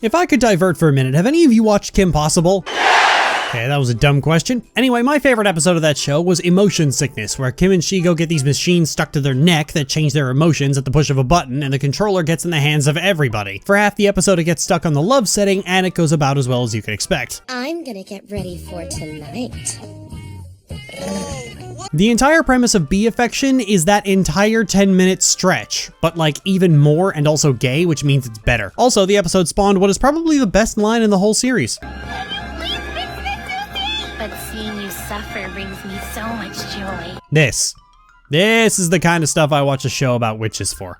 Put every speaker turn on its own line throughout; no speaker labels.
If I could divert for a minute, have any of you watched Kim Possible? Okay, that was a dumb question. Anyway, my favorite episode of that show was Emotion Sickness, where Kim and Shigo get these machines stuck to their neck that change their emotions at the push of a button, and the controller gets in the hands of everybody. For half the episode, it gets stuck on the love setting, and it goes about as well as you could expect.
I'm gonna get ready for tonight.
The entire premise of B-Affection is that entire 10-minute stretch, but like even more and also gay, which means it's better. Also, the episode spawned what is probably the best line in the whole series.
But seeing you suffer brings me so much joy.
This is the kind of stuff I watch a show about witches for.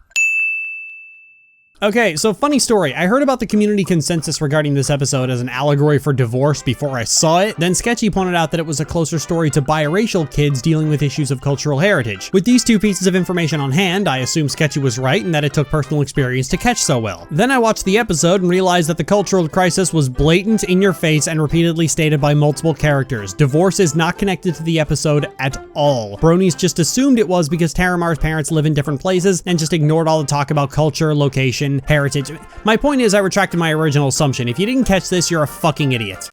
Okay, so funny story. I heard about the community consensus regarding this episode as an allegory for divorce before I saw it. Then Sketchy pointed out that it was a closer story to biracial kids dealing with issues of cultural heritage. With these two pieces of information on hand, I assume Sketchy was right and that it took personal experience to catch so well. Then I watched the episode and realized that the cultural crisis was blatant, in your face, and repeatedly stated by multiple characters. Divorce is not connected to the episode at all. Bronies just assumed it was because Taramar's parents live in different places and just ignored all the talk about culture, location, heritage. My point is, I retracted my original assumption. If you didn't catch this, you're a fucking idiot.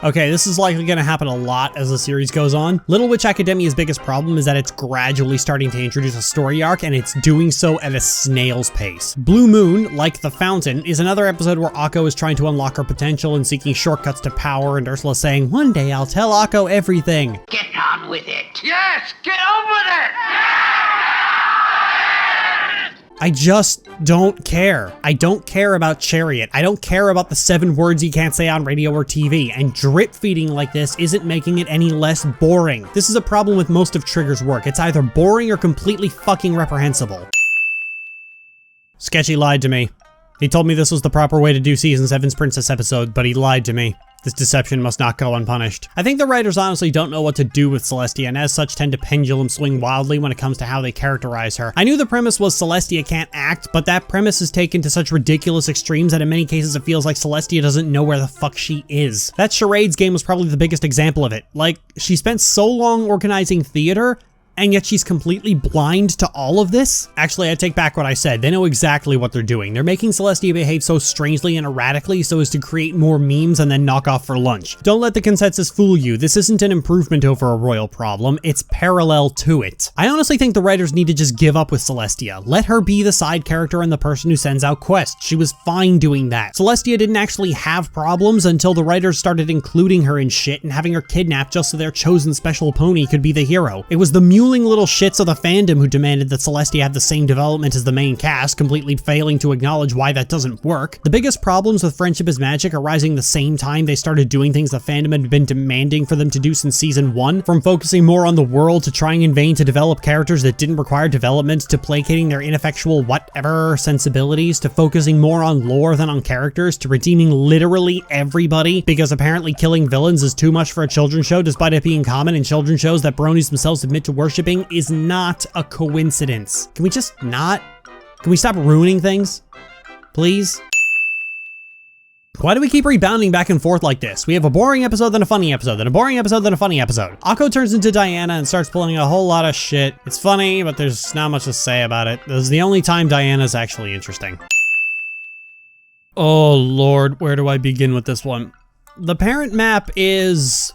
Okay, this is likely gonna happen a lot as the series goes on. Little Witch Academia's biggest problem is that it's gradually starting to introduce a story arc, and it's doing so at a snail's pace. Blue Moon, like The Fountain, is another episode where Akko is trying to unlock her potential and seeking shortcuts to power, and Ursula saying, "One day I'll tell Akko everything."
Get on with it. Yes, get on with it.
I just don't care. I don't care about Chariot. I don't care about the 7 words you can't say on radio or TV, and drip feeding like this isn't making it any less boring. This is a problem with most of Trigger's work. It's either boring or completely fucking reprehensible. Sketchy lied to me. He told me this was the proper way to do Season 7's Princess episode, but he lied to me. This deception must not go unpunished. I think the writers honestly don't know what to do with Celestia, and as such tend to pendulum swing wildly when it comes to how they characterize her. I knew the premise was Celestia can't act, but that premise is taken to such ridiculous extremes that in many cases it feels like Celestia doesn't know where the fuck she is. That Charades game was probably the biggest example of it. Like, she spent so long organizing theater, and yet she's completely blind to all of this? Actually, I take back what I said. They know exactly what they're doing. They're making Celestia behave so strangely and erratically so as to create more memes and then knock off for lunch. Don't let the consensus fool you. This isn't an improvement over a royal problem. It's parallel to it. I honestly think the writers need to just give up with Celestia. Let her be the side character and the person who sends out quests. She was fine doing that. Celestia didn't actually have problems until the writers started including her in shit and having her kidnapped just so their chosen special pony could be the hero. It was the mule little shits of the fandom who demanded that Celestia have the same development as the main cast, completely failing to acknowledge why that doesn't work. The biggest problems with Friendship is Magic arising the same time they started doing things the fandom had been demanding for them to do since Season 1, from focusing more on the world to trying in vain to develop characters that didn't require development, to placating their ineffectual whatever sensibilities, to focusing more on lore than on characters, to redeeming literally everybody because apparently killing villains is too much for a children's show despite it being common in children's shows that bronies themselves admit to worshiping, is not a coincidence. Can we just not? Can we stop ruining things? Please? Why do we keep rebounding back and forth like this? We have a boring episode, then a funny episode, then a boring episode, then a funny episode. Akko turns into Diana and starts pulling a whole lot of shit. It's funny, but there's not much to say about it. This is the only time Diana's actually interesting. Oh Lord, where do I begin with this one? The parent map is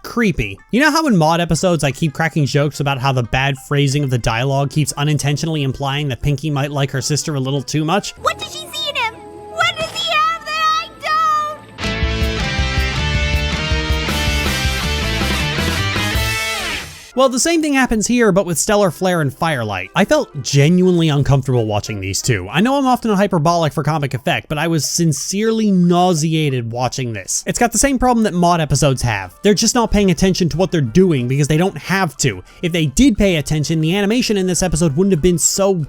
creepy. You know how in mod episodes I keep cracking jokes about how the bad phrasing of the dialogue keeps unintentionally implying that Pinky might like her sister a little too much?
What does she see in him? What does he have that I don't?
Well, the same thing happens here, but with Stellar Flare and Firelight. I felt genuinely uncomfortable watching these two. I know I'm often hyperbolic for comic effect, but I was sincerely nauseated watching this. It's got the same problem that mod episodes have. They're just not paying attention to what they're doing because they don't have to. If they did pay attention, the animation in this episode wouldn't have been so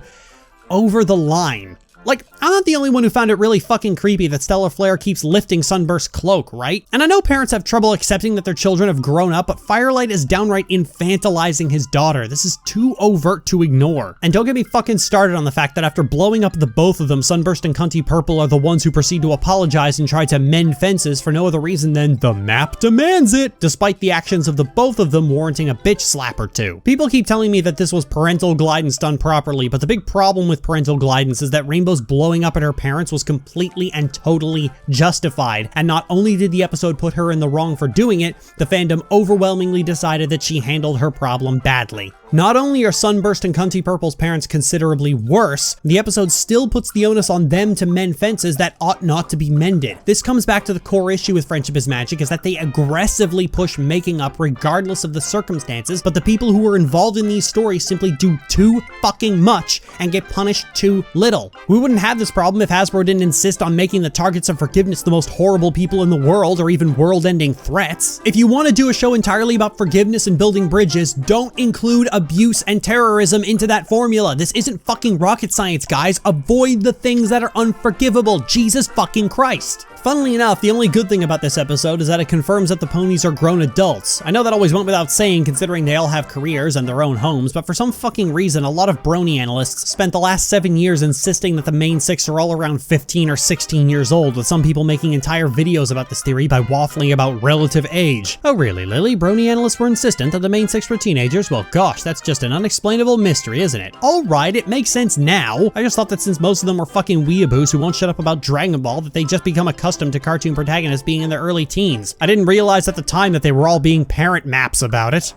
over the line. Like, I'm not the only one who found it really fucking creepy that Stellar Flare keeps lifting Sunburst's cloak, right? And I know parents have trouble accepting that their children have grown up, but Firelight is downright infantilizing his daughter. This is too overt to ignore. And don't get me fucking started on the fact that after blowing up the both of them, Sunburst and Cunty Purple are the ones who proceed to apologize and try to mend fences for no other reason than the map demands it, despite the actions of the both of them warranting a bitch slap or two. People keep telling me that this was parental guidance done properly, but the big problem with parental guidance is that Rainbow's blowing up at her parents was completely and totally justified, and not only did the episode put her in the wrong for doing it, the fandom overwhelmingly decided that she handled her problem badly. Not only are Sunburst and Cunty Purple's parents considerably worse, the episode still puts the onus on them to mend fences that ought not to be mended. This comes back to the core issue with Friendship is Magic, is that they aggressively push making up regardless of the circumstances, but the people who are involved in these stories simply do too fucking much and get punished too little. We wouldn't have this problem if Hasbro didn't insist on making the targets of forgiveness the most horrible people in the world, or even world-ending threats. If you want to do a show entirely about forgiveness and building bridges, don't include abuse and terrorism into that formula. This isn't fucking rocket science, guys. Avoid the things that are unforgivable. Jesus fucking Christ. Funnily enough, the only good thing about this episode is that it confirms that the ponies are grown adults. I know that always went without saying considering they all have careers and their own homes, but for some fucking reason, a lot of brony analysts spent the last 7 years insisting that the main six are all around 15 or 16 years old, with some people making entire videos about this theory by waffling about relative age. Oh really, Lily? Brony analysts were insistent that the main six were teenagers? Well gosh, that's just an unexplainable mystery, isn't it? Alright, it makes sense now. I just thought that since most of them were fucking weeaboos who won't shut up about Dragon Ball, that they just become accustomed to cartoon protagonists being in their early teens. I didn't realize at the time that they were all being parent maps about it.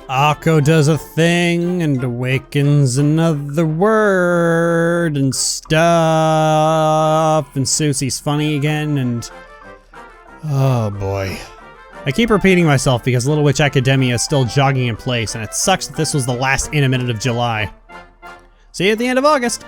Akko does a thing and awakens another word and stuff, and Susie's funny again, and oh boy. I keep repeating myself because Little Witch Academia is still jogging in place, and it sucks that this was the last in a minute of July. See you at the end of August.